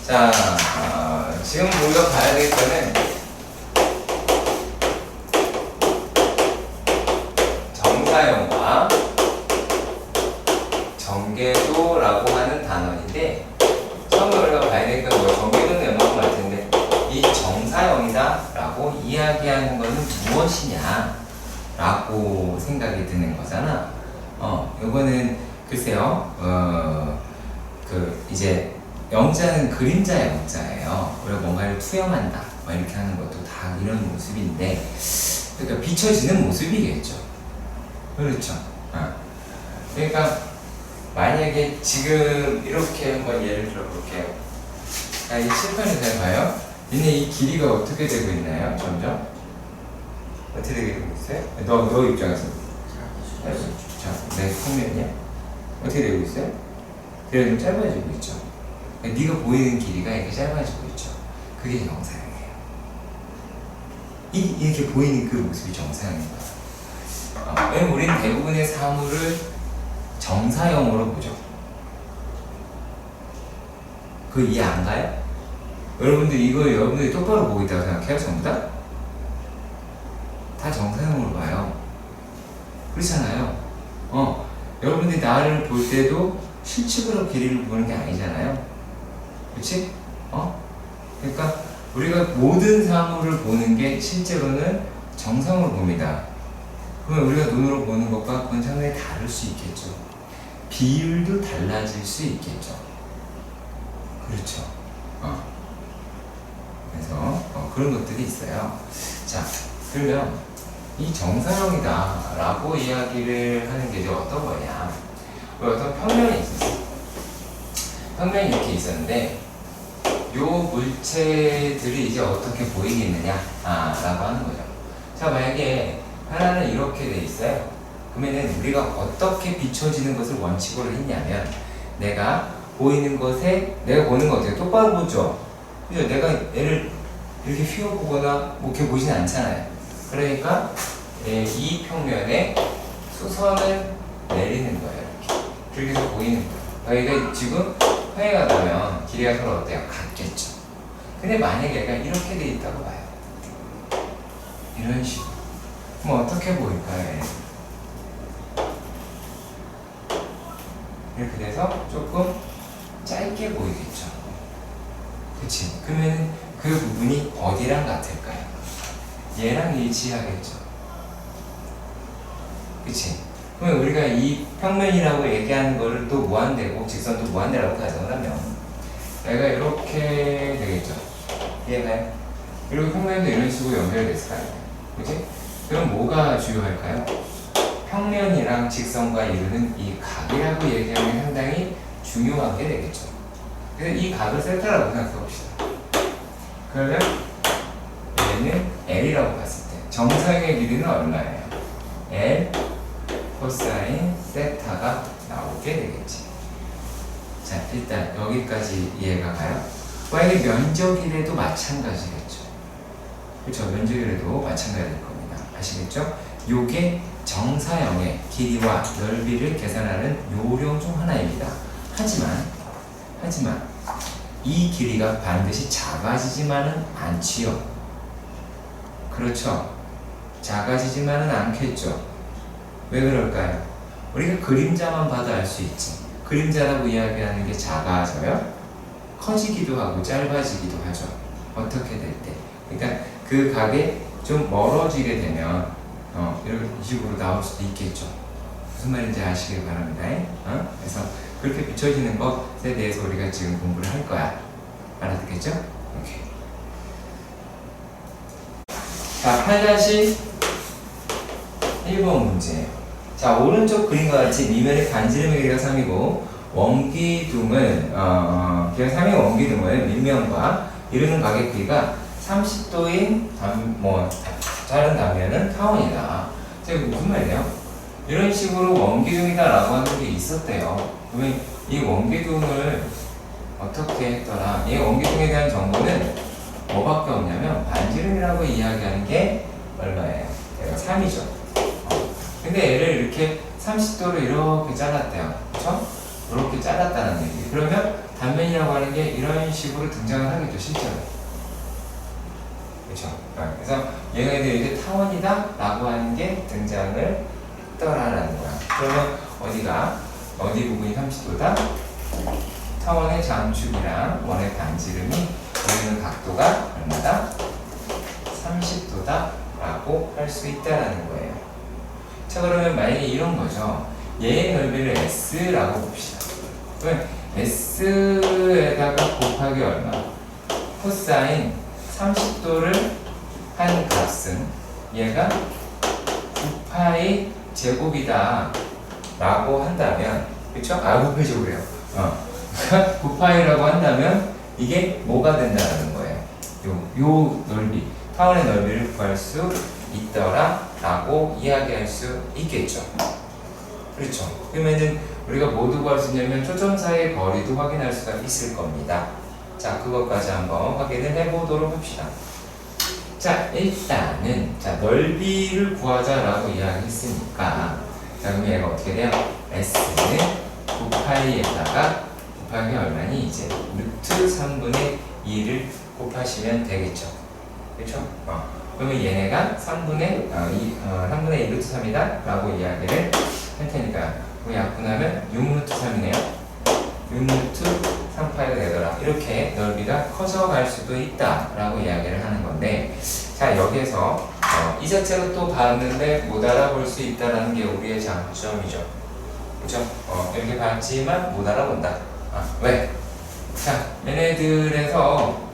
자, 지금 우리가 봐야 될 거는 정사형과 정계도라고 하는 단원인데, 처음에 우리가 봐야 될 건 뭐 정계도는 웬만큼 알 텐데, 이 정사형이다 라고 이야기하는 것은 무엇이냐 라고 생각이 드는 거잖아. 요거는 글쎄요, 이제 영자는 그림자의 영자예요. 우리가 뭔가를 투영한다 뭐 이렇게 하는 것도 다 이런 모습인데, 그러니까 비춰지는 모습이겠죠. 그렇죠. 그러니까 만약에 지금 이렇게 한번 예를 들어 볼게요. 이 칠판을 잘 봐요. 얘네 이 길이가 어떻게 되고 있나요? 점점 어떻게 되고 있어요? 너 입장에서 자, 내 평면이야? 어떻게 되고 있어요? 그래 좀 짧아지고 있죠. 네가 보이는 길이가 이렇게 짧아지고 있죠. 그게 정사형이에요. 이렇게 보이는 그 모습이 정사형인 거야. 왜냐면 우리는 대부분의 사물을 정사형으로 보죠. 그 이해 안 가요? 여러분들 이거 여러분들이 똑바로 보고 있다고 생각해요? 전부 다? 다 정사형으로 봐요. 그렇잖아요. 여러분들이 나를 볼 때도 실측으로 길이를 보는 게 아니잖아요. 그렇지? 그러니까 우리가 모든 사물을 보는 게 실제로는 정상으로 봅니다. 그러면 우리가 눈으로 보는 것과 그건 상당히 다를 수 있겠죠. 비율도 달라질 수 있겠죠. 그렇죠. 그래서 그런 것들이 있어요. 자, 그러면 이 정사형이다 라고 이야기를 하는 게 이제 어떤 거냐. 어떤 평면이 있었어. 평면이 이렇게 있었는데 요 물체들이 이제 어떻게 보이겠느냐 라고 하는 거죠. 자, 만약에 하나는 이렇게 돼 있어요. 그러면은 우리가 어떻게 비춰지는 것을 원칙으로 했냐면, 내가 보이는 것에, 내가 보는 거 어때요? 똑바로 보죠? 그죠? 내가 얘를 이렇게 휘어보거나 뭐 이렇게 보지는 않잖아요. 그러니까 이 평면에 수선을 내리는 거예요. 이렇게 해서 보이는 거예요. 그러니까 지금 회가 나면 길이가 서로 어때요? 같겠죠. 근데 만약에 얘가 이렇게 돼 있다고 봐요. 이런 식으로. 그럼 어떻게 보일까요? 이렇게 돼서 조금 짧게 보이겠죠. 그치? 그러면 그 부분이 어디랑 같을까요? 얘랑 일치하겠죠. 그치? 그러면 우리가 이 평면이라고 얘기하는 거를 또 무한대고 직선도 무한대라고 가정을 하면 얘가 이렇게 되겠죠. 이해가요? 그리고 평면도 이런 식으로 연결됐을까요? 그치? 그럼 뭐가 주요할까요? 평면이랑 직선과 이루는 이 각이라고 얘기하면 상당히 중요한 게 되겠죠. 그래서 이 각을 세타라고 생각해 봅시다. 그러면 얘는 L이라고 봤을 때 정사형의 길이는 얼마예요? L 코사인 세타가 나오게 되겠지. 자, 일단 여기까지 이해가 가요? 만약에 면적이라도 마찬가지겠죠. 그렇죠? 면적이라도 마찬가지일 겁니다. 아시겠죠? 요게 정사형의 길이와 넓이를 계산하는 요령 중 하나입니다. 하지만 이 길이가 반드시 작아지지만은 않지요. 그렇죠? 작아지지만은 않겠죠. 왜 그럴까요? 우리가 그림자만 봐도 알 수 있지. 그림자라고 이야기하는 게 작아져요? 커지기도 하고 짧아지기도 하죠. 어떻게 될 때? 그러니까 그 각에 좀 멀어지게 되면 이런 식으로 나올 수도 있겠죠. 무슨 말인지 아시길 바랍니다. 그래서 그렇게 비춰지는 것에 대해서 우리가 지금 공부를 할 거야. 알아듣겠죠? 오케이. 자, 8-1번 문제예요. 자, 오른쪽 그림과 같이 미면의 반지름의 길이가 3이고 원기둥은 길이가 3의 원기둥을 밑면과 이루는 각의 길이가 30도인 다른 단면은 타원이다. 제가 무슨 말이에요? 이런 식으로 원기둥이다 라고 하는 게 있었대요. 그러면 이 원기둥을 어떻게 했더라? 이 원기둥에 대한 정보는 뭐밖에 없냐면 반지름이라고 이야기하는 게 얼마예요? 얘가 3이죠. 근데 얘를 이렇게 30도로 이렇게 잘랐대요. 그쵸? 이렇게 잘랐다는 얘기. 그러면 단면이라고 하는 게 이런 식으로 등장을 하겠죠, 실제로. 그렇죠? 그래서 얘네들이 이제 타원이다 라고 하는 게 등장을 했더라라는 거야. 그러면 어디 부분이 30도다? 타원의 장축이랑 원의 반지름이 보이는 각도가 얼마다? 30도다 라고 할 수 있다라는 거예요. 자, 그러면 만약에 이런 거죠. 얘의 넓이를 S라고 봅시다. 그러면 S에다가 곱하기 얼마? 코사인 30도를 한 값은 얘가 9파이 제곱이다 라고 한다면, 그쵸? 9파이 제곱이래요. 9파이라고 한다면 이게 뭐가 된다는 거예요? 요 넓이, 타원의 넓이를 구할 수 있더라 라고 이야기할 수 있겠죠. 그렇죠? 그러면은 우리가 뭐 구할 수 있냐면 초점 사이의 거리도 확인할 수가 있을 겁니다. 자, 그것까지 한번 확인을 해보도록 합시다. 자, 일단은 넓이를 구하자라고 이야기했으니까, 자, 그럼 얘가 어떻게 돼요? S는 9파이에다가 곱하기 얼마니? 이제 루트 3분의 2를 곱하시면 되겠죠. 그렇죠? 그러면 얘네가 3분의 1 루트 3이다 라고 이야기를 할 테니까, 그 약분하면 6루트 3이네요. 6루트 3파이가 되더라. 이렇게 넓이가 커져갈 수도 있다 라고 이야기를 하는 건데, 자, 여기에서 이 자체로 또 봤는데 못 알아볼 수 있다는 게 우리의 장점이죠. 그렇죠? 이렇게 봤지만 못 알아본다. 왜? 자, 얘네들에서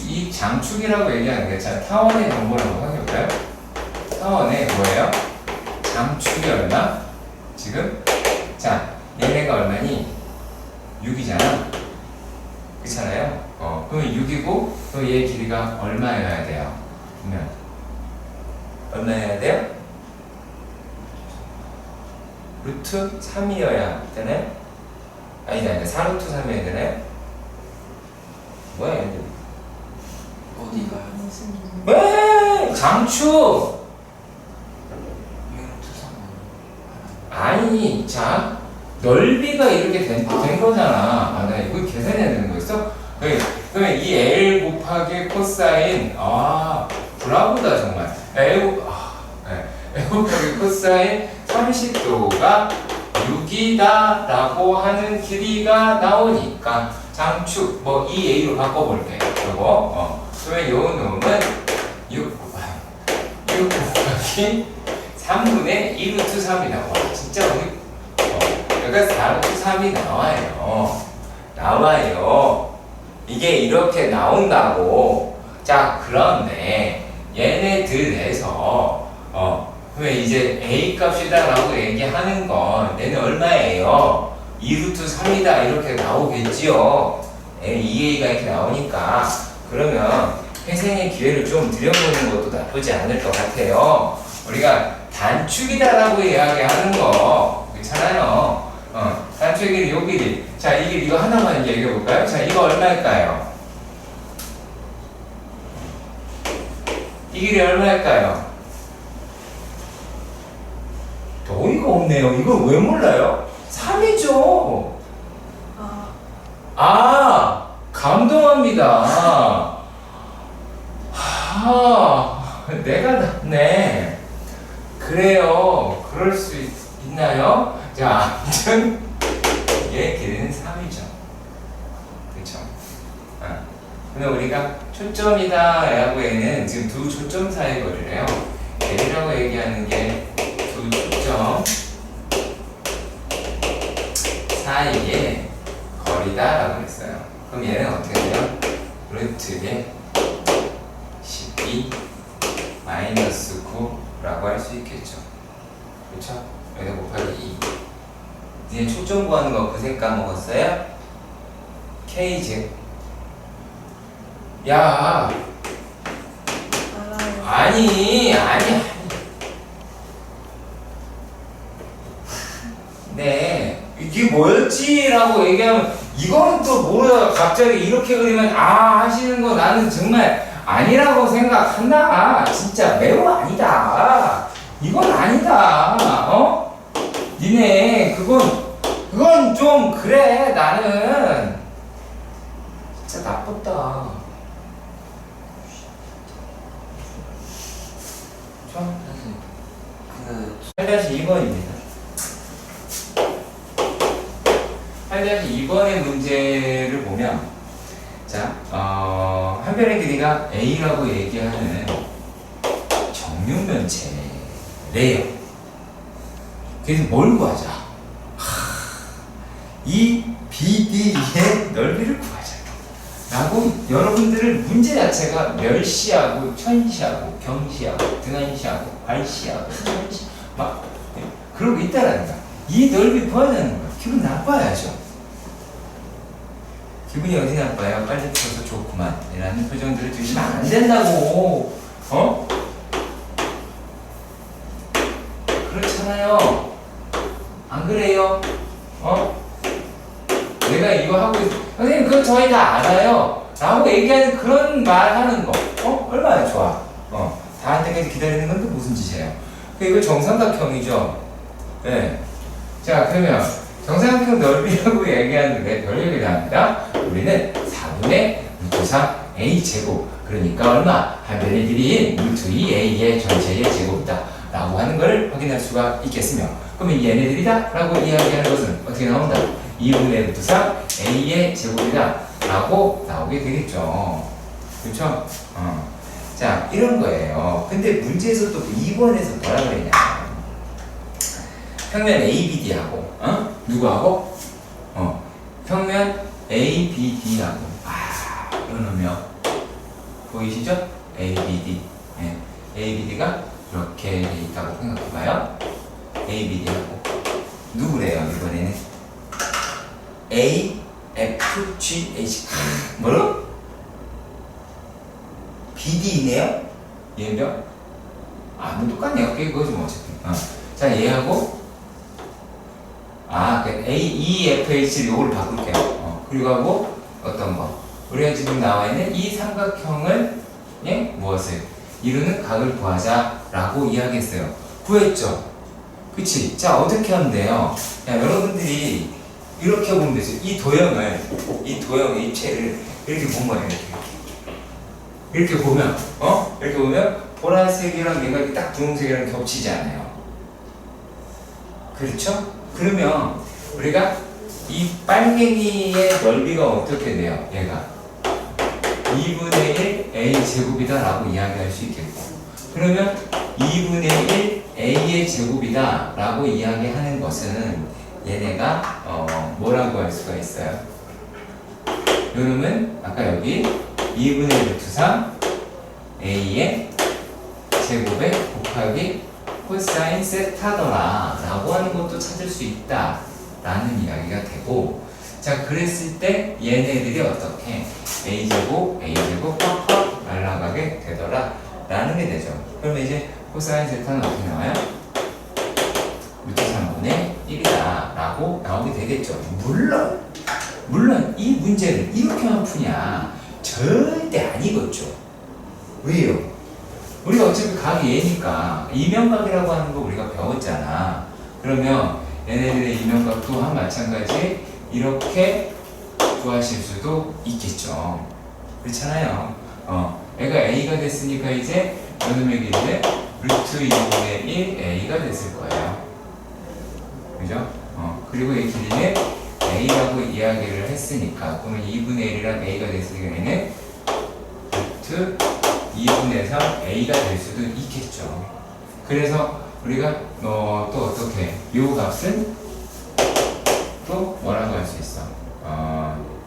이 장축이라고 얘기하는 게, 자, 타원의 정보를 한번 확인해볼까요? 타원의 뭐예요? 장축이 얼마? 지금? 자, 얘네가 얼마니? 6이잖아. 그렇잖아요? 그럼 6이고, 또 얘 길이가 얼마여야 돼요? 그러면 얼마여야 돼요? 루트 3이어야 되나요? 아니다, 4루트 3이어야 되나요? 뭐야, 얘들? 어디가요? 왜? 장축! 아니, 자, 넓이가 이렇게 된 거잖아. 나 이거 계산해야 되는 거였어? 그러면 이 L 곱하기 코사인, 브라보다 정말. L 곱하기 코사인 30도가 6이다 라고 하는 길이가 나오니까, 장축, 이 A로 바꿔볼게. 요거, 그러면 요 놈은 6 곱하기 3분의 2루트 3이다. 와, 진짜 우리, 여기가 4루트 3이 나와요. 이게 이렇게 나온다고. 자, 그런데 얘네들에서, 그러면 이제 A 값이다 라고 얘기하는 건 얘는 얼마예요? 2루트 3이다 이렇게 나오겠지요. 2A가 이렇게 나오니까, 그러면 회생의 기회를 좀 드려보는 것도 나쁘지 않을 것 같아요. 우리가 단축이다라고 이야기하는 거 괜찮아요. 단축의 길이 요 길이. 자, 이 길이 이거 하나만 얘기해 볼까요? 자, 이거 얼마일까요? 이 길이 얼마일까요? 어이가 없네요. 이걸 왜 몰라요? 3이죠. 감동합니다. 내가 낫네. 그래요. 그럴 수 있나요? 자, 아무튼 얘 길이는 3이죠. 그쵸? 근데 우리가 초점이다 라고 얘는 지금 두 초점 사이 거리래요. L이라고 얘기하는 게 두 초점 사이의 거리다 라고 했어요. 그럼 얘는 어떻게 돼요? 루트에 12 마이너스 9라고 할 수 있겠죠. 그쵸? 여기다 곱하기 2. 니네 초점 구하는 거 그새 까먹었어요? K제. 야, 아니. 네, 이게 뭐였지? 라고 얘기하면, 이거는 또 뭐야, 갑자기 이렇게 그리면, 하시는 거 나는 정말 아니라고 생각한다. 진짜 매우 아니다. 이건 아니다. 니네, 그건 좀 그래, 나는. 진짜 나쁘다. 그쵸? 그 8-2번입니다. 8-2번의 문제를 보면, 자, 한 변의 길이가 A라고 얘기하는 정육면체래요. 그래서 뭘 구하자? 이 BD의 넓이를 구하자. 라고 여러분들을 문제 자체가 멸시하고 천시하고 경시하고 등한시하고 발시하고 천시 막 그러고 있다라는 거야. 이 넓이 구하자는 거야. 기분 나빠야죠. 기분이 어디 나빠요? 빨리 풀어서 좋구만 이라는 표정들을 주시면 안 된다고. 그렇잖아요. 안 그래요? 내가 이거 하고 선생님 그거 저희 다 알아요 라고 얘기하는 그런 말 하는 거 얼마나 좋아. 다 할 때까지 기다리는 건 또 무슨 짓이에요? 이거 정삼각형이죠. 네. 자, 그러면 정삼각형 넓이라고 얘기하는데 별 얘기를 합니다. 우리는 4분의 루트 3 a 제곱, 그러니까 얼마? 한 변의 길이인 루트 2 a의 전체의 제곱이다 라고 하는 것을 확인할 수가 있겠으며, 그러면 얘네들이다 라고 이야기하는 것은 어떻게 나온다? 2분의 루트 3 a의 제곱이다 라고 나오게 되겠죠. 그렇죠? 자, 이런 거예요. 근데 문제에서 또 2번에서 뭐라 그랬냐? 평면 ABD하고 누구하고? 평면 ABD하고 그러면 보이시죠? ABD. 네. ABD가 이렇게 돼 있다고 생각해봐요. ABD하고 누구래요? 이번에는 AFGH. 뭐로? BD이네요? 얘는요? 뭐 똑같네요. 그거지 뭐 어차피. 자, 얘하고 그 AEFH를 요거를 바꿀게요. 그리고 하고 어떤 거? 우리가 지금 나와 있는 이 삼각형을 무엇을 이루는 각을 구하자라고 이야기했어요. 구했죠? 그치? 자, 어떻게 하면 돼요? 여러분들이 이렇게 보면 되죠. 이 도형의 입체를 이렇게 본 거예요. 이렇게 보면, 이렇게 보면 보라색이랑 얘가 딱 분홍색이랑 겹치지 않아요. 그렇죠? 그러면 우리가 이 빨갱이의 넓이가 어떻게 돼요? 얘가 2분의 1 a 제곱이다 라고 이야기할 수 있겠고, 그러면 2분의 1 a의 제곱이다 라고 이야기하는 것은 얘네가 뭐라고 할 수가 있어요? 요놈은 아까 여기 2분의 루트 3 a의 제곱에 곱하기 코사인 세타더라 라고 하는 것도 찾을 수 있다 라는 이야기가 되고, 자, 그랬을 때 얘네들이 어떻게 a제곱 팍팍 날아가게 되더라 라는 게 되죠. 그러면 이제 코사인 세타는 어떻게 나와요? 루트 3분의 1이다 라고 나오게 되겠죠. 물론 이 문제를 이렇게만 푸냐? 절대 아니겠죠. 왜요? 우리가 어차피 각이 얘니까 이면각이라고 하는 거 우리가 배웠잖아. 그러면 얘네들의 이면각 또한 마찬가지 이렇게 구하실 수도 있겠죠. 그렇잖아요. 애가 a가 됐으니까 이제 요놈의 길이는 루트 2분의 1 a가 됐을 거예요. 그죠? 그리고 이 길이는 a라고 이야기를 했으니까, 그러면 2분의 1이랑 a가 됐을 경우에는 루트 2분의 3 a가 될 수도 있겠죠. 그래서 우리가 또 어떻게 요 값은 또 뭐라고 할 수 있어?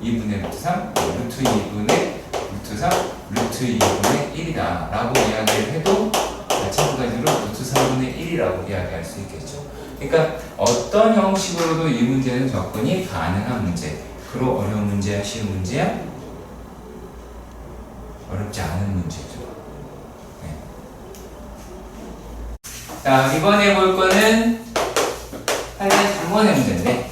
2분의 루트 3 루트 2분의 루트 3 루트 2분의 1이다 라고 이야기를 해도 마찬가지로 루트 3분의 1이라고 이야기할 수 있겠죠. 그러니까 어떤 형식으로도 이 문제는 접근이 가능한 문제. 그로 어려운 문제야? 쉬운 문제야? 어렵지 않은 문제죠. 네. 자, 이번에 볼 거는 8-3번의 문제인데,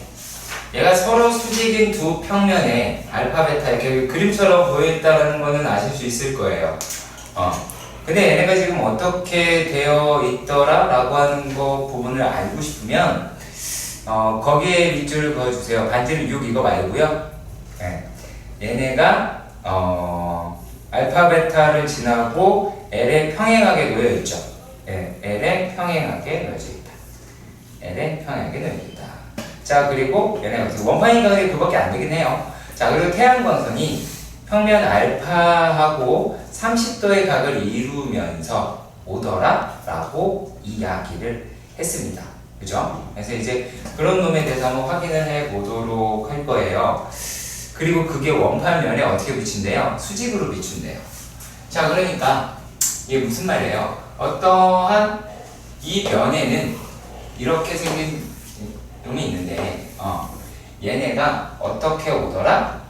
얘가 서로 수직인 두 평면에 알파, 베타 이렇게 그림처럼 보여있다는 거는 아실 수 있을 거예요. 근데 얘네가 지금 어떻게 되어 있더라 라고 하는 거 부분을 알고 싶으면 거기에 밑줄을 그어주세요. 반지름 6 이거 말고요. 네. 얘네가 알파 베타를 지나고 L에 평행하게 놓여 있죠. L에 평행하게 놓여져 있다. L에 평행하게 놓여 있다. 자, 그리고 얘네 어떻게 원판인 각이 그밖에 안 되긴 해요. 자, 그리고 태양광선이 평면 알파하고 30도의 각을 이루면서 오더라 라고 이야기를 했습니다. 그죠? 그래서 이제 그런 놈에 대해서 한번 확인을 해 보도록 할 거예요. 그리고 그게 원판면에 어떻게 비춘대요? 수직으로 비춘대요. 자, 그러니까 이게 무슨 말이에요? 어떠한 이 면에는 이렇게 생긴 놈이 있는데 얘네가 어떻게 오더라?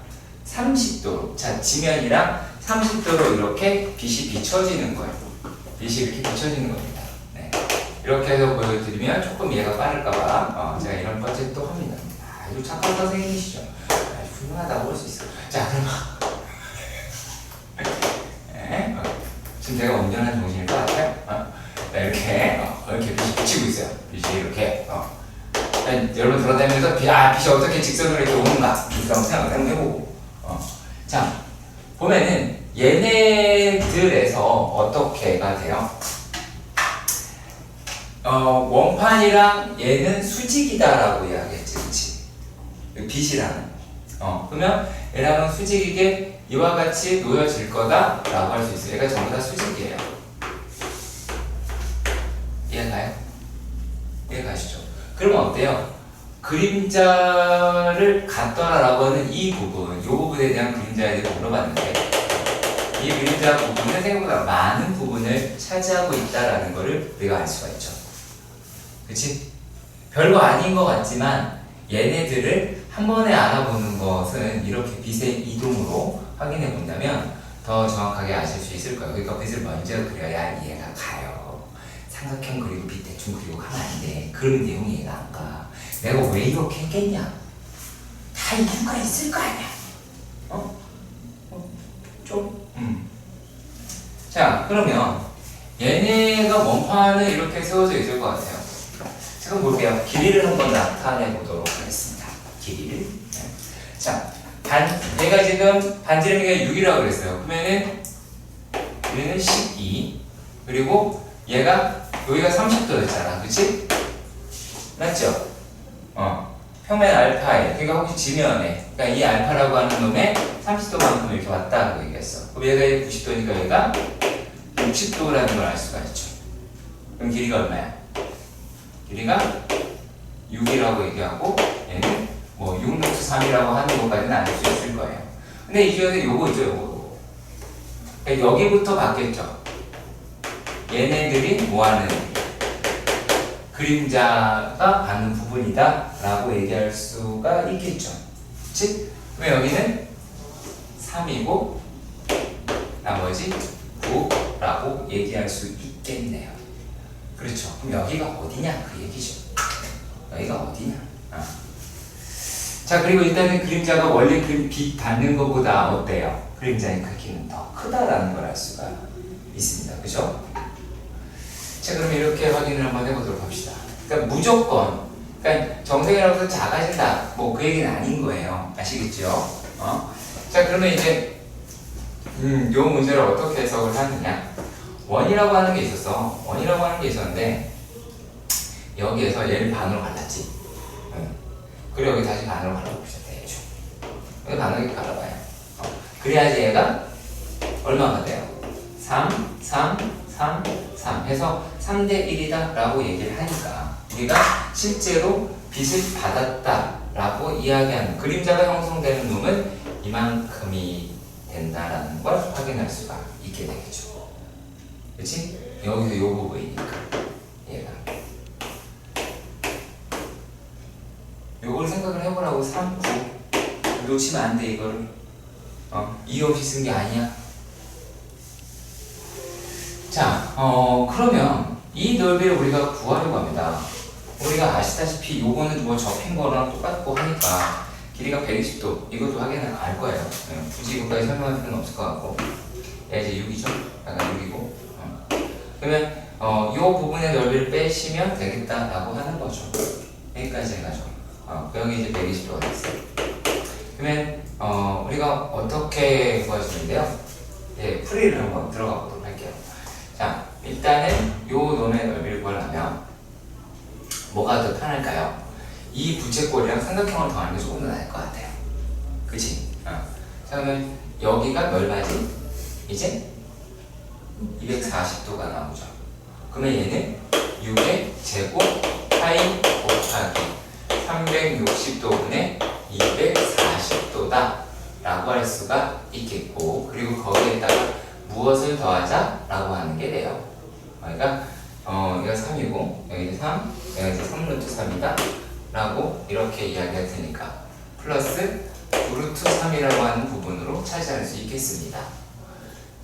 30도로. 자, 지면이랑 30도로 이렇게 빛이 비춰지는 거예요. 빛이 이렇게 비춰지는 겁니다. 네. 이렇게 해서 보여드리면 조금 이해가 빠를까봐 제가 이런 번째 또 합니다. 아주 착한 선생님이시죠. 아주 훌륭하다고 볼 수 있어요. 자, 그럼 네. 지금 제가 운전하는 정신일 것 같아요. 네, 이렇게 빛이 비치고 있어요. 빛이 이렇게 여러분 돌아다니면서 빛이 어떻게 직선으로 이렇게 오는가 이렇게 한번 생각을 해보고 자, 보면은 얘네들에서 어떻게가 돼요? 원판이랑 얘는 수직이다라고 이야기했지, 그치? 빛이라는. 그러면 얘랑은 수직이게 이와 같이 놓여질 거다라고 할 수 있어요. 얘가 전부 다 수직이에요. 이해가요? 이해가시죠? 그러면 어때요? 그림자를 갖더라라고 하는 이 부분에 대한 그림자에 대해 물어봤는데 이 그림자 부분은 생각보다 많은 부분을 차지하고 있다라는 것을 우리가 알 수가 있죠. 그치? 별거 아닌 것 같지만 얘네들을 한 번에 알아보는 것은 이렇게 빛의 이동으로 확인해 본다면 더 정확하게 아실 수 있을 거예요. 그러니까 빛을 먼저 그려야 이해가 가요. 삼각형 그리고 빛 대충 그리고 가면 안 돼. 그런 내용이 이해가 안 가. 내가 왜 이렇게 했겠냐? 다 이유가 있을 거 아니야. 자, 그러면 얘네가 원판은 이렇게 세워져 있을 것 같아요. 지금 볼게요. 길이를 한번 나타내 보도록 하겠습니다. 길이를. 네. 자, 얘가 지금 반지름이가 6이라고 그랬어요. 그러면은 얘는 12. 그리고 얘가 여기가 30도였잖아. 그치? 맞죠? 평면 알파에, 그러니까 혹시 지면에, 그러니까 이 알파라고 하는 놈에 30도만큼 이렇게 왔다고 얘기했어. 그럼 얘가 90도니까 얘가 60도라는 걸 알 수가 있죠. 그럼 길이가 얼마야? 길이가 6이라고 얘기하고 얘는 뭐 6, 6, 3이라고 하는 것까지는 알 수 있을 거예요. 근데 이 중에서 요거 있죠, 요거. 그러니까 여기부터 바뀌었죠. 얘네들이 뭐하는 그림자가 받는 부분이다 라고 얘기할 수가 있겠죠. 그치? 그럼 여기는 3이고 나머지 9라고 얘기할 수 있겠네요. 그렇죠. 그럼 여기가 어디냐 그 얘기죠. 여기가 어디냐. 자, 그리고 일단은 그림자가 원래 빛 받는 것보다 어때요? 그림자의 크기는 더 크다라는 걸 알 수가 있습니다. 그죠? 자, 그럼 이렇게 확인을 한번 해보도록 합시다. 그러니까 무조건, 그러니까 정색이라고 해서 작아진다, 뭐 그 얘기는 아닌 거예요. 아시겠죠? 자, 그러면 이제 요 문제를 어떻게 해석을 하느냐? 원이라고 하는 게 있었어. 원이라고 하는 게 있었는데 여기에서 얘를 반으로 갈랐지. 그리고 여기 다시 반으로 갈라봅시다. 대충. 여기 반으로 갈라봐요. 그래야지 얘가 얼마가 돼요? 3, 3, 3, 3 해서 3대 1이다 라고 얘기를 하니까 우리가 실제로 빛을 받았다 라고 이야기하는 그림자가 형성되는 놈은 이만큼이 된다라는 걸 확인할 수가 있게 되겠죠. 그치? 여기서 요 부분이니까 얘가 요걸 생각을 해보라고. 3, 9 놓치면 안 돼. 이거를 이유 없이 쓴 게 아니야. 자, 그러면 이 넓이를 우리가 구하려고 합니다. 우리가 아시다시피 요거는 뭐 접힌 거랑 똑같고 하니까 길이가 120도 이것도 확인을 알 거예요. 굳이 이것까지 설명할 필요는 없을 것 같고 얘 이제 6이죠? 약간 6이고 그러면 요 부분의 넓이를 빼시면 되겠다라고 하는 거죠. 여기까지 해가지고 여기 이제 120도가 됐어요. 그러면 우리가 어떻게 구하시는데요? 예, 풀이를 한번 들어가 보도록 할게요. 자, 일단은 요 놈의 넓이를 구하려면 뭐가 더 편할까요? 이 부채꼴이랑 삼각형을 더하는 게 조금 더 나을 것 같아요. 그치? 자, 그러면 여기가 넓어지? 이제 240도가 나오죠. 그러면 얘는 6의 제곱 파이 곱하기 360도분의 240도다 라고 할 수가 있겠고, 그리고 거기에다가 무엇을 더하자 라고 하는 게 돼요. 그러니까 여기가 3이고 여기는 3, 여기가 이제 3루트 3이다 라고 이렇게 이야기할 테니까 플러스 9루트 3이라고 하는 부분으로 차지할 수 있겠습니다.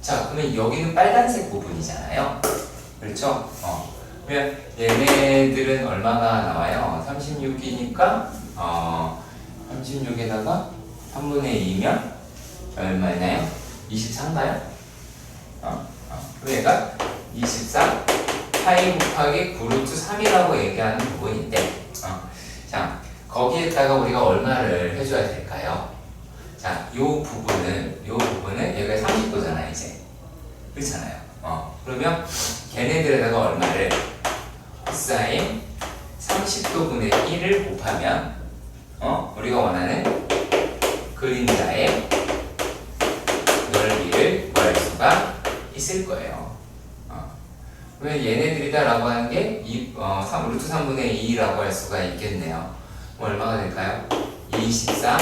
자, 그러면 여기는 빨간색 부분이잖아요. 그렇죠? 그러면 얘네들은 얼마가 나와요? 36이니까 36에다가 3분의 2면 얼마나요? 24인가요? 그럼 얘가 24 파이 곱하기 9루트 3이라고 얘기하는 부분인데 자, 거기에다가 우리가 얼마를 해줘야 될까요? 자, 요 부분은 여기가 30도잖아 이제. 그렇잖아요. 그러면 걔네들에다가 얼마를 코사인 30도분의 1을 곱하면 우리가 원하는 그림자의 넓이를 구할 수가 있을 거예요. 그러면 얘네들이다라고 하는 게 루트 3분의 2라고 할 수가 있겠네요. 그럼 얼마가 될까요? 24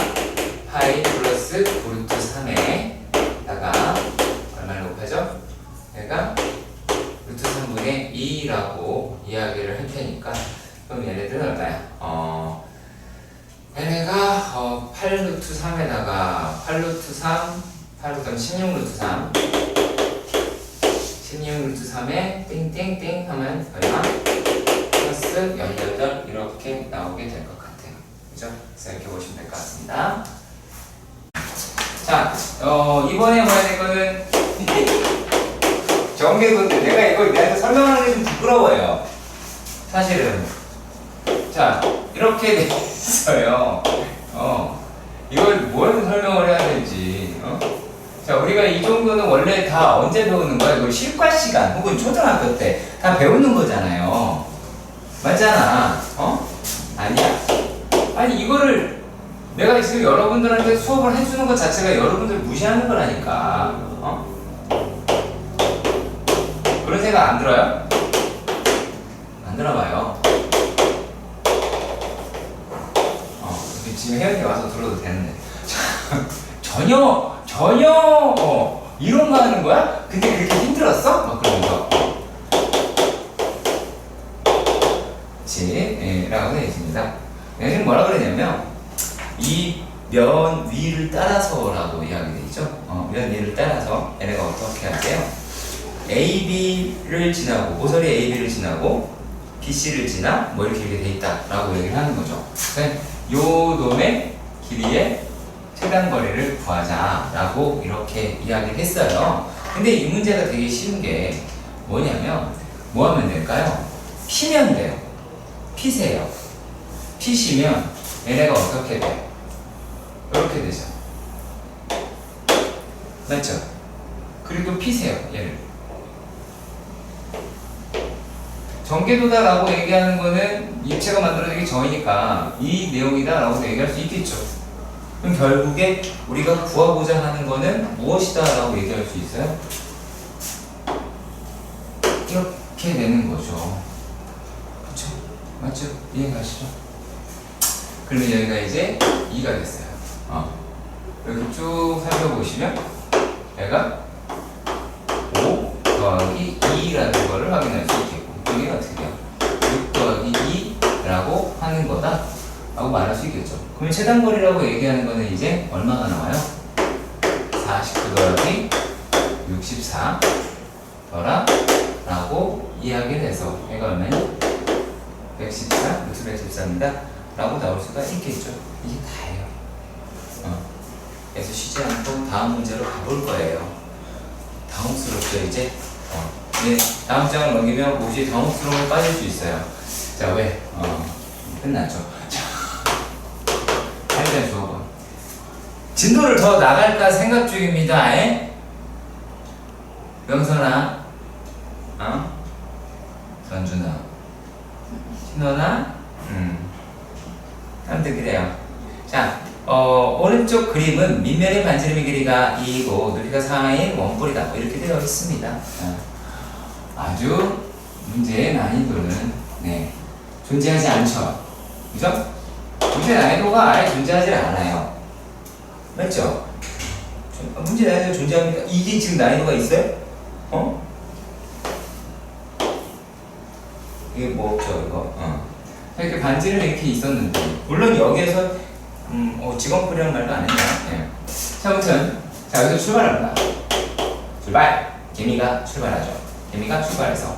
파이 플러스 9루트 3에다가 얼마를 곱하죠? 얘가 루트 3분의 2라고 이야기를 할 테니까, 그럼 얘네들은 얼마야? 얘네가 8루트 3에다가 8루트 3, 8루트 16루트 3 16루트 3에 띵띵띵 하면 얼마? 플러스 18 이렇게 나오게 될 것 같아요. 그죠? 그래서 이렇게 보시면 될 것 같습니다. 자, 이번에 봐야 될 거는 정계도인데 내가 이걸 내한테 설명하는 게 좀 부끄러워요. 사실은. 자, 이렇게 돼 있어요. 이걸 뭘 설명을 해야 될지. 자, 우리가 이 정도는 원래 다 언제 배우는 거야? 이거 실과 시간 혹은 초등학교 때 다 배우는 거잖아요. 맞잖아. 아니야? 아니, 이거를 내가 지금 여러분들한테 수업을 해주는 것 자체가 여러분들 무시하는 거라니까. 그런 생각 안 들어요? 안 들어봐요. 지금 혜연이 와서 들어도 되는데. 전혀 이런 거 하는 거야? 근데 그렇게 힘들었어? 막 그러면서. 라고 되어 있습니다. 여기는 뭐라 그러냐면 이 면 위를 따라서라고 이야기 되죠. 면 위를 따라서 얘네가 어떻게 하세요? AB를 지나고 모서리 AB를 지나고 BC를 지나 뭐 이렇게 돼 있다라고 얘기를 하는 거죠. 요 놈의 길이의 최단 거리를 구하자라고 이렇게 이야기를 했어요. 근데 이 문제가 되게 쉬운 게 뭐냐면 뭐 하면 될까요? 피면 돼요. 피세요. 피시면 얘네가 어떻게 돼요? 이렇게 되죠. 맞죠? 그리고 피세요. 얘를. 전개도다라고 얘기하는 거는 입체가 만들어지기 전이니까 이 내용이다라고 얘기할 수 있겠죠. 그럼 결국에 우리가 구하고자 하는 거는 무엇이다라고 얘기할 수 있어요? 이렇게 되는 거죠. 그쵸? 맞죠? 이해가시죠? 그러면 여기가 이제 2가 됐어요. 이렇게 쭉 살펴보시면 얘가 5 더하기 2라는 거를 확인할 수 있겠고, 여기는 어떻게 돼요? 6 더하기 2라고 하는 거다 라고 말할 수 있겠죠. 그러면 최단거리라고 얘기하는 거는 이제 얼마가 나와요? 49 더하기 64 더라 라고 이야기를 해서 얘가 얼마냐? 114, 루트 114입니다 라고 나올 수가 있겠죠. 이게 다예요. 그래서 쉬지 않고 다음 문제로 가볼 거예요. 당혹스럽죠 이제? 네, 다음 장을 넘기면 몹시 당혹스러움에 빠질 수 있어요. 자, 왜? 끝났죠. 자, 8번 주어봐. 진도를 더 나갈까 생각 중입니다. 에? 명선아, 선준아, 신원아, 아무튼 그래요. 자, 오른쪽 그림은 밑면의 반지름의 길이가 2이고 높이가 4인 원뿔이다. 뭐 이렇게 되어 있습니다. 아주 문제의 난이도는 존재하지 않죠. 그죠? 문제 난이도가 아예 존재하지 않아요. 맞죠? 문제 난이도 존재합니까? 이게 지금 난이도가 있어요? 이게 뭐 없죠, 이거. 이렇게 반지름이 이렇게 있었는데, 물론 여기에서 직원풀이란 말도 안 했나? 네. 자, 아무튼, 자, 여기서 출발합니다. 출발! 개미가 출발하죠. 개미가 출발해서,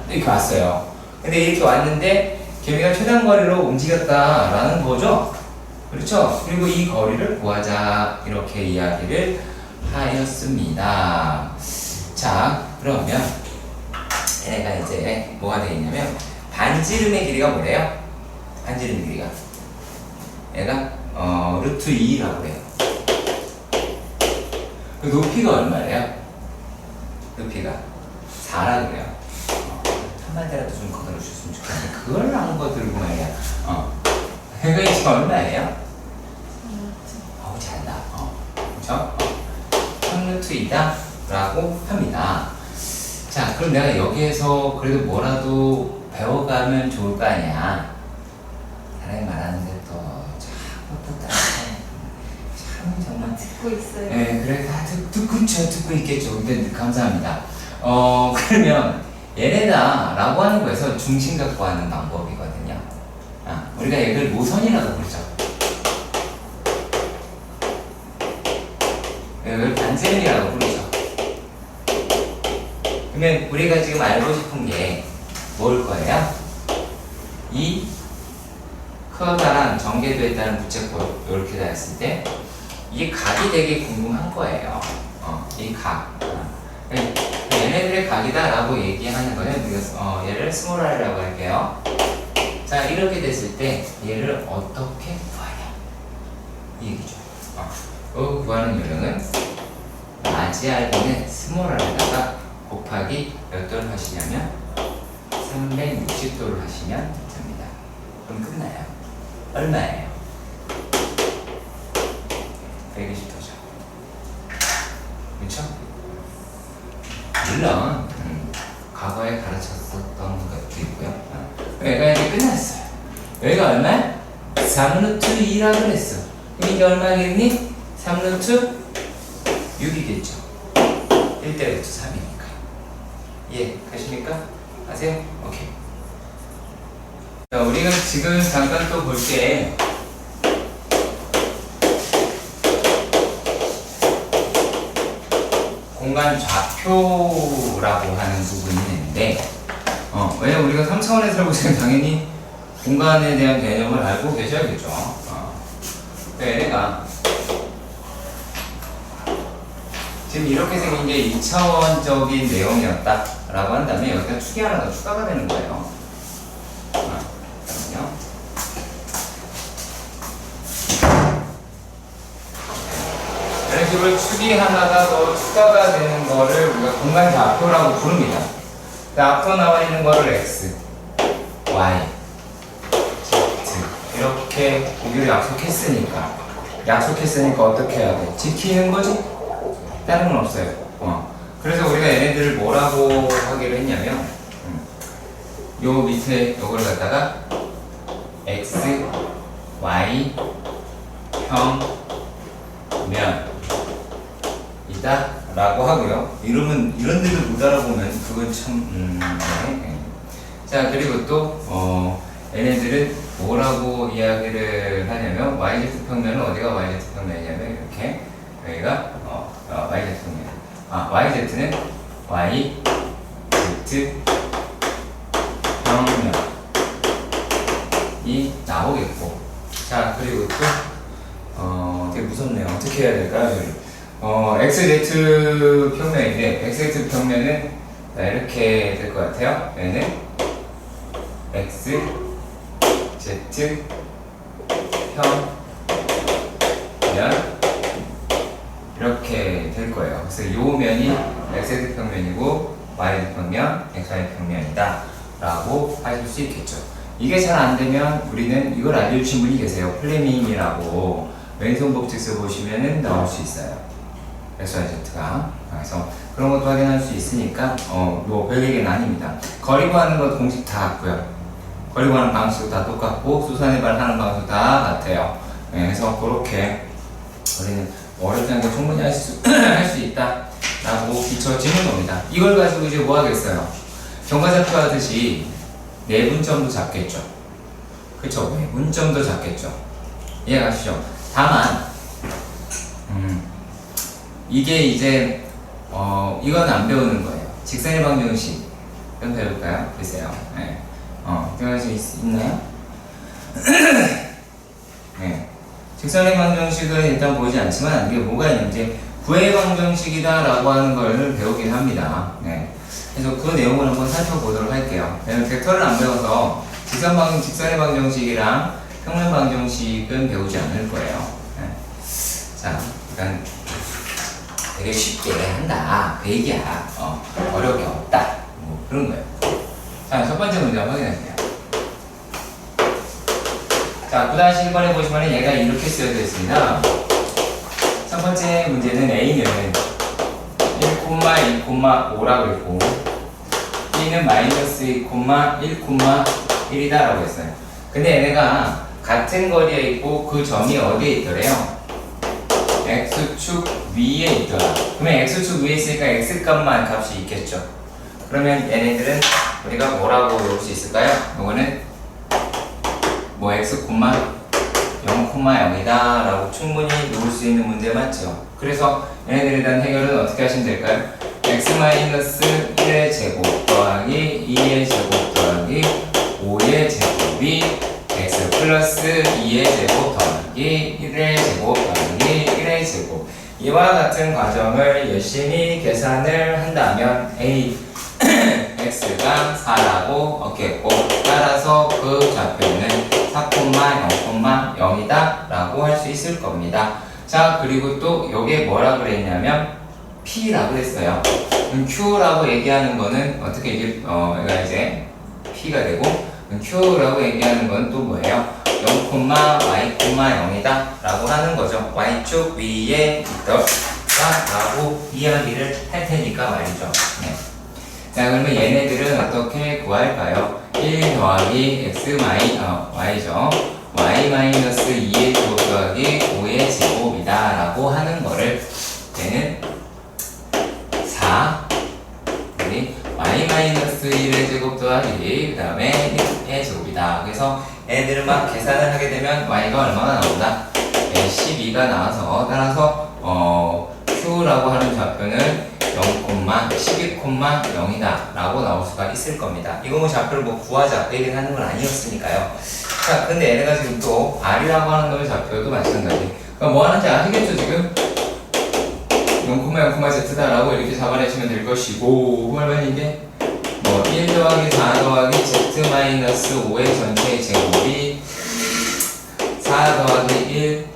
이렇게 왔어요. 근데 이렇게 왔는데, 개미가 최단 거리로 움직였다라는 거죠. 그렇죠? 그리고 이 거리를 구하자. 이렇게 이야기를 하였습니다. 자, 그러면, 얘네가 이제 뭐가 되겠냐면 반지름의 길이가 뭐래요? 반지름의 길이가 얘가 루트 2라고 그래요. 그 높이가 얼마래요? 높이가 4라고 그래요. 한마디라도 좀 걷어주셨으면 좋겠는데 그걸 안 걷어들고 말이야. 그거 이제 얼마예요? 어우 잘한다. 그쵸? 3루트 2다 라고 합니다. 자, 그럼 내가 여기에서 그래도 뭐라도 배워가면 좋을 거 아니야. 사람이 말하는데 또 자꾸 또 참 정말 듣고 있어요. 네, 그래 다 듣고 있겠죠. 근데 감사합니다. 그러면 얘네다라고 하는 거에서 중심 갖고 하는 방법이거든요. 우리가 얘를 모선이라고 부르죠. 얘를 반지름이라고 부르죠. 그러면 우리가 지금 알고 싶은 게 뭘 거예요? 이 커다란 전개도에 따른 부채꼴 이렇게 되었을 때 이 각이 되게 궁금한 거예요. 이 각. 얘네들의 각이다 라고 얘기하는 거는 우리가 얘를 스몰 r이라고 할게요. 자, 이렇게 됐을 때 얘를 어떻게 구하냐 이 얘기죠. 그 구하는 요령은 라지 r는 스몰 r에다가 곱하기 몇 도를 하시냐면 360도를 하시면 됩니다. 그럼 끝나요. 얼마예요? 120도죠. 그렇죠? 물론 과거에 가르쳤었던 것도 있고요. 여기가 이제 끝났어요. 여기가 얼마야? 3루트 2라고 그랬어. 그럼 이게 얼마겠니? 3루트 6이겠죠. 1대 루트 3이니까. 예, 가십니까? 아세요? 오케이. 자, 우리가 지금 잠깐 또 볼게. 공간 좌표라고 하는 부분이 있는데, 왜냐면 우리가 3차원에 살고 있으면 당연히 공간에 대한 개념을 알고 계셔야겠죠. 얘가 지금 이렇게 생긴 게 2차원적인 내용이었다라고 한다면 여기다 축이 하나 더 추가가 되는 거예요. 잠깐만요. 이런 식으로 축이 하나가 더 추가가 되는 거를 우리가 공간 좌표라고 부릅니다. 앞서 나와 있는 거를 x, y, z 이렇게 보기로 약속했으니까 어떻게 해야 돼? 지키는 거지? 다른 건 없어요. 그래서 우리가 얘네들을 뭐라고 하기로 했냐면 요 밑에 요걸 갖다가 x, y, 형, 면 이다 라고 하고요. 이런 데를 못 알아보면 그건 참 네. 자, 그리고 또 얘네들은 뭐라고 이야기를 하냐면 yz 평면은 어디가 yz 평면이냐면 이렇게 여기가 yz 평면. yz는 y, z 평면이 나오겠고. 자, 그리고 또 되게 무섭네요. 어떻게 해야 될까요? XZ 평면인데 XZ 평면은 이렇게 될 것 같아요. 얘는 x, z, 평면 이렇게 될 거예요. 그래서 요 면이 xz 평면이고 yz 평면, xy 평면이다 라고 하실 수 있겠죠. 이게 잘 안 되면 우리는 이걸 알려주신 분이 계세요. 플레밍이라고 왼손 법칙서 보시면은 나올 수 있어요. xyz가. 그래서 그런 것도 확인할 수 있으니까 뭐 별얘기는 아닙니다. 거리 구하는 것 공식 다 같고요. 거리 구하는 방식도 다 똑같고 수산의 발 하는 방식도 다 같아요. 네, 그래서 그렇게 우리는 어렵지 않게 충분히 할 수 있다 라고 비춰지는 겁니다. 이걸 가지고 이제 뭐 하겠어요? 경과좌표 하듯이 내분점도 잡겠죠. 그쵸? 내분점도 잡겠죠. 이해가시죠? 다만 이게 이제 이건 안 배우는 거예요. 직선의 방정식 좀 배울까요? 글쎄요. 네. 배워질 수 있나요? 네. 직선의 방정식은 일단 보이지 않지만 이게 뭐가 있는지 구의 방정식이다 라고 하는 걸 배우긴 합니다. 네. 그래서 그 내용을 한번 살펴보도록 할게요. 왜냐면 벡터를 안 배워서 직선의 방정식이랑 평면 방정식은 배우지 않을 거예요. 네. 자, 일단 되게 쉽게 한다 그 얘기야. 어려운 게 없다 뭐 그런 거예요. 자, 첫 번째 문제 한번 확인할게요. 자, 9-1번에 보시면 얘가 이렇게 쓰여져 있습니다. 첫 번째 문제는 A는 1,2,5라고 했고 B는 마이너스 2,1,1이다 라고 했어요. 근데 얘네가 같은 거리에 있고 그 점이 어디에 있더래요? X축 위에 있더라. 그러면 X축 위에 있으니까 X값만 값이 있겠죠. 그러면 얘네들은 우리가 뭐라고 외울 수 있을까요? 이거는 뭐 X, 0,0이다 라고 충분히 놓을 수 있는 문제 맞죠? 그래서 얘네들에 대한 해결은 어떻게 하시면 될까요? x-1의 제곱 더하기 2의 제곱 더하기 5의 제곱이 x 플러스 2의 제곱 더하기 1의 제곱 더하기 1의 제곱 이와 같은 과정을 열심히 계산을 한다면 A x가 4라고 얻겠고 따라서 그 좌표는 4,0,0이다 라고 할 수 있을 겁니다. 자, 그리고 또 요게 뭐라 그랬냐면 P라고 했어요. Q라고 얘기하는 거는 어떻게 얘가 이제 P가 되고 Q라고 얘기하는 건 또 뭐예요? 0,y,0이다 라고 하는 거죠. Y축 위에 있더라 라고 이야기를 할 테니까 말이죠. 네. 자, 그러면 얘네들은 어떻게 구할까요? 1 더하기 y죠. y-2의 제곱 더하기 5의 제곱이다 라고 하는 거를 얘는 4 우리 y-1의 제곱 더하기 그 다음에 1의 제곱이다. 그래서 얘네들을 막 계산을 하게 되면 y가 얼마나 나온다? 12가 나와서 따라서 q라고 하는 좌표는 0,12,0이다 라고 나올 수가 있을 겁니다. 이거 뭐 좌표를 뭐 구하자 그 얘기를 하는 건 아니었으니까요. 자, 근데 얘네가 지금 또 R이라고 하는 놈의 좌표도 마찬가지. 그럼 뭐 하는지 아시겠죠 지금? 0,0,z다 라고 이렇게 잡아내시면 될 것이고 그러면 이게 뭐 1 더하기 4 더하기 z-5의 전체의 제곱이 4 더하기 1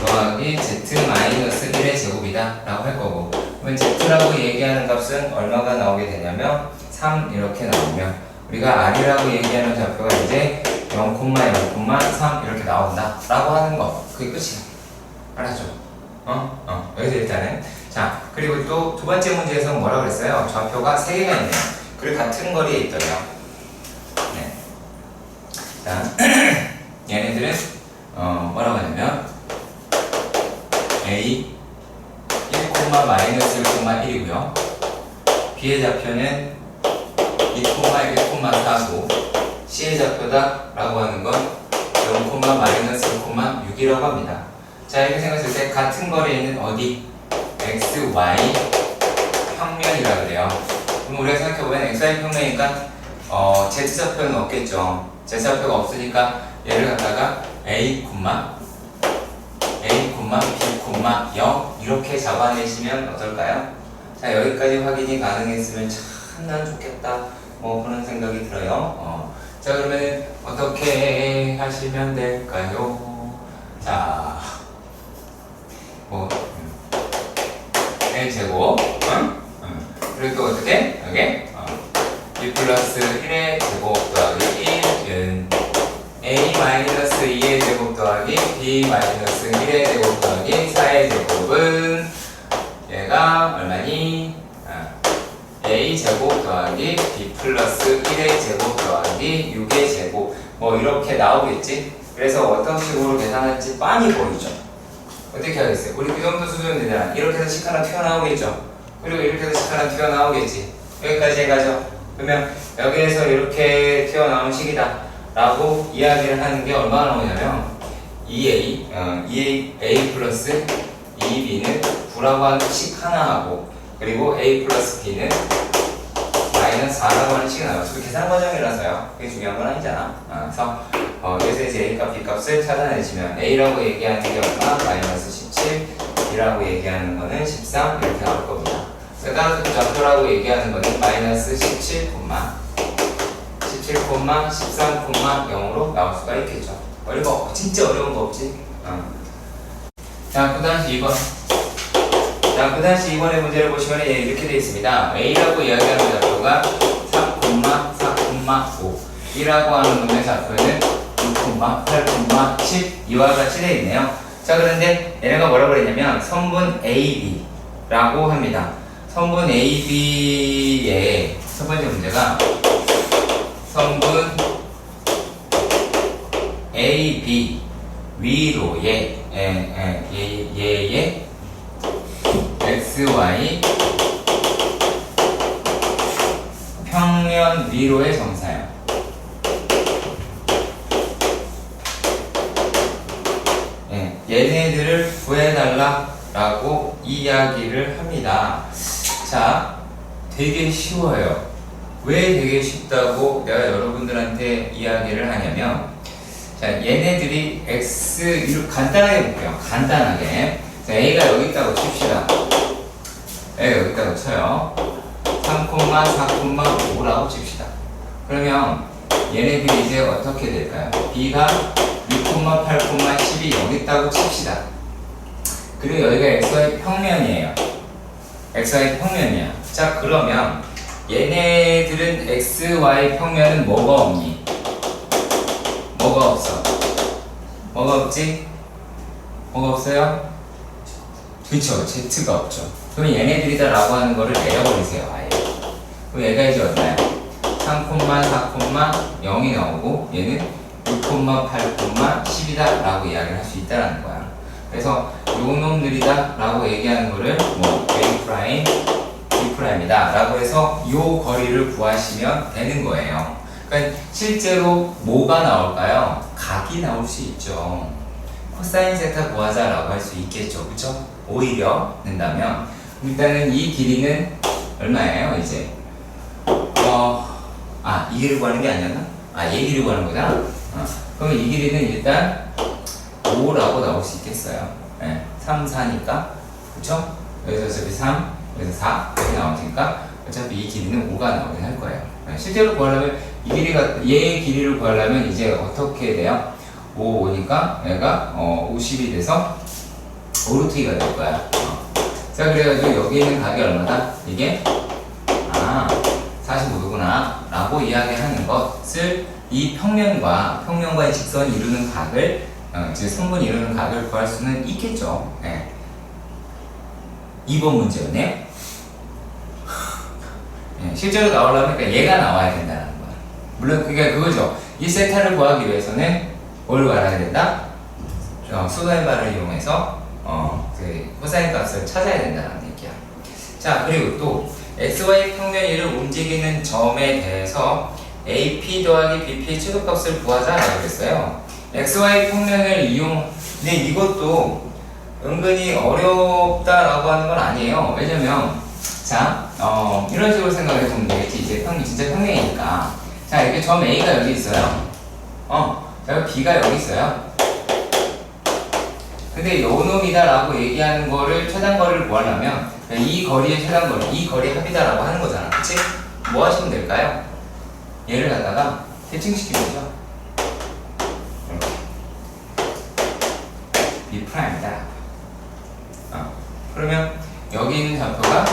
더하기 z-1의 제곱이다 라고 할 거고 그러면 z라고 얘기하는 값은 얼마가 나오게 되냐면 3 이렇게 나오면 우리가 r이라고 얘기하는 좌표가 이제 0,0,3 이렇게 나온다 라고 하는 거 그게 끝이야. 알았죠? 여기서 일단은 자 그리고 또 두 번째 문제에서 뭐라고 그랬어요? 좌표가 3개가 있네요. 그리고 같은 거리에 있더래요. 네. 자 얘네들은 뭐라고 하냐면 A 1,-1,1이고요. B의 좌표는 2,1,4고 C의 좌표다 라고 하는 건 0,-1,6이라고 합니다. 자 이렇게 생각했을 때 같은 거리에 있는 어디? x, y 평면이라 그래요. 그럼 우리가 생각해보면 xy 평면이니까 z좌표는 없겠죠. z좌표가 없으니까 얘를 갖다가 a, B, 0 이렇게 잡아내시면 어떨까요? 자 여기까지 확인이 가능했으면 참 난 좋겠다 뭐 그런 생각이 들어요. 자, 그러면 어떻게 하시면 될까요? 자, 뭐 A제곱, 그리고 또 어떻게? 여기 B 플러스 1의 제곱 더하기 1은 A 마이너스 2의 제곱 더하기 B 마이너스 1의 제곱 더하기 4의 제곱은 얘가 얼마니? A 제곱 더하기 B 플러스 1의 제곱 더하기 6의 제곱 뭐 이렇게 나오겠지? 그래서 어떤 식으로 계산할지 빤히 보이죠? 어떻게 하겠어요? 우리 그 정도 수준 되잖아. 이렇게 해서 식 하나 튀어나오겠죠? 그리고 이렇게 해서 식 하나 튀어나오겠지? 여기까지 해가죠? 그러면 여기에서 이렇게 튀어나온 식이다 라고 이야기를 하는 게 얼마나 나오냐면 2A 플러스 2B는 9라고 하는 식 하나 하고 그리고 A 플러스 B는 마이너스 4라고 하는 식이 나와요. 저도 계산 과정이라서요. 그게 중요한 건 아니잖아. 그래서 여기서 이제 A값, B값을 찾아내시면 A라고 얘기하는 게 얼마? 마이너스 17 B라고 얘기하는 거는 13 이렇게 나올 겁니다. 따라서 그 좌표라고 얘기하는 거는 마이너스 17, 13,0으로 나올 수가 있겠죠. 진짜 어려운 거 없지? 자, 그 다음 2번. 자, 그 다음 2번의 문제를 보시면 이렇게 되어 있습니다. A라고 이야기하는 좌표가 3,4,5 B라고 하는 놈의 좌표는 6,8,10 이와 같이 되어 있네요. 자, 그런데 얘네가 뭐라고 그랬냐면 선분 AB라고 합니다. 선분 AB의 첫 번째 문제가 선분 AB 위로의 얘의 XY 평면 위로의 정사요. 얘네들을 구해달라라고 이야기를 합니다. 자, 되게 쉬워요. 왜 되게 쉽다고 내가 여러분들한테 이야기를 하냐면, 자, 얘네들이 X, 간단하게 볼게요. 간단하게. 자, A가 여기 있다고 칩시다. A가 여기 있다고 쳐요. 3,4,5라고 칩시다. 그러면 얘네들이 이제 어떻게 될까요? B가 6,8,10이 여기 있다고 칩시다. 그리고 여기가 XY 평면이에요. XY 평면이야. 자, 그러면 얘네들은 XY 평면은 뭐가 없니? 뭐가 없어? 뭐가 없지? 뭐가 없어요? 그쵸, Z가 없죠. 그럼 얘네들이다 라고 하는 거를 내려버리세요, 아예. 그럼 얘가 이제 얼마야? 3,4,0이 나오고 얘는 6,8,10이다 라고 이야기를 할 수 있다는 거야. 그래서 요 놈들이다 라고 얘기하는 거를 뭐 A 프라임, B 프라임이다 라고 해서 요 거리를 구하시면 되는 거예요. 그러니까 실제로 뭐가 나올까요? 각이 나올 수 있죠. 코사인 세타 구하자 라고 할 수 있겠죠. 그쵸? 오히려 된다면 일단은 이 길이는 얼마예요 이제? 이 길이를 구하는 게 아니었나? 얘 길이 구하는 거잖아? 그럼 이 길이는 일단 5라고 나올 수 있겠어요. 3, 4니까. 그쵸? 여기서 어차피 3, 여기서 4 이렇게 나올 테니까 어차피 이 길이는 5가 나오긴 할 거예요. 실제로 구하려면 이 길이가, 얘의 길이를 구하려면 이제 어떻게 돼요? 5, 5니까 얘가 50이 돼서 5루트 2가 될 거야. 자, 그래가지고 여기 있는 각이 얼마다? 이게 45도구나 라고 이야기하는 것을 이 평면과 이 직선이 이루는 각을 즉 선분이 이루는 각을 구할 수는 있겠죠. 2번 문제였네요. 실제로 나오려면 그러니까 얘가 나와야 된다는 거야. 물론 그게 그거죠. 이 세타를 구하기 위해서는 뭘 알아야 된다? 수도의 발을 이용해서 그 코사인 값을 찾아야 된다는 얘기야. 자, 그리고 또 XY 평면위를 움직이는 점에 대해서 AP 더하기 BP의 최소값을 구하자라고 했어요. XY 평면을 근데 이것도 은근히 어렵다라고 하는 건 아니에요. 왜냐면 자, 이런 식으로 생각을 해보면 되겠지. 이제 진짜 평면이니까. 자, 이렇게 점 A가 여기 있어요. 자, B가 여기 있어요. 근데 요 놈이다라고 얘기하는 거를 최단거리를 구하려면 이 거리의 최단거리, 이 거리 합이다라고 하는 거잖아. 그치? 뭐 하시면 될까요? 얘를 갖다가 대칭시키면서 이렇게 B 프라임이다. 그러면 여기 있는 좌표가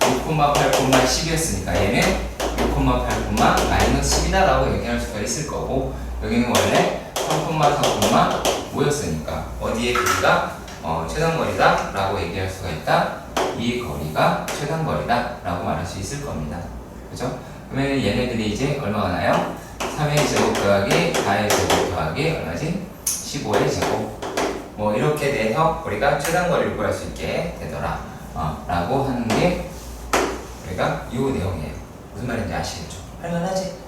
6,8,10이었으니까 얘는 6,8,-10이다 라고 얘기할 수가 있을 거고, 여기는 원래 3,4,5였으니까 어디에 거리가 최단거리다 라고 얘기할 수가 있다. 이 거리가 최단거리다 라고 말할 수 있을 겁니다. 그죠? 그러면 얘네들이 이제 얼마가 나요? 3의 제곱 더하기 4의 제곱 더하기 얼마지? 15의 제곱. 뭐 이렇게 돼서 우리가 최단거리를 구할 수 있게 되더라 라고 하는 게 우리가 이 내용이에요. 무슨 말인지 아시겠죠? 할만하지?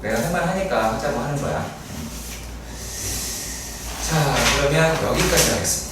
내가 할만하니까 하자고 하는 거야. 자, 그러면 여기까지 하겠습니다.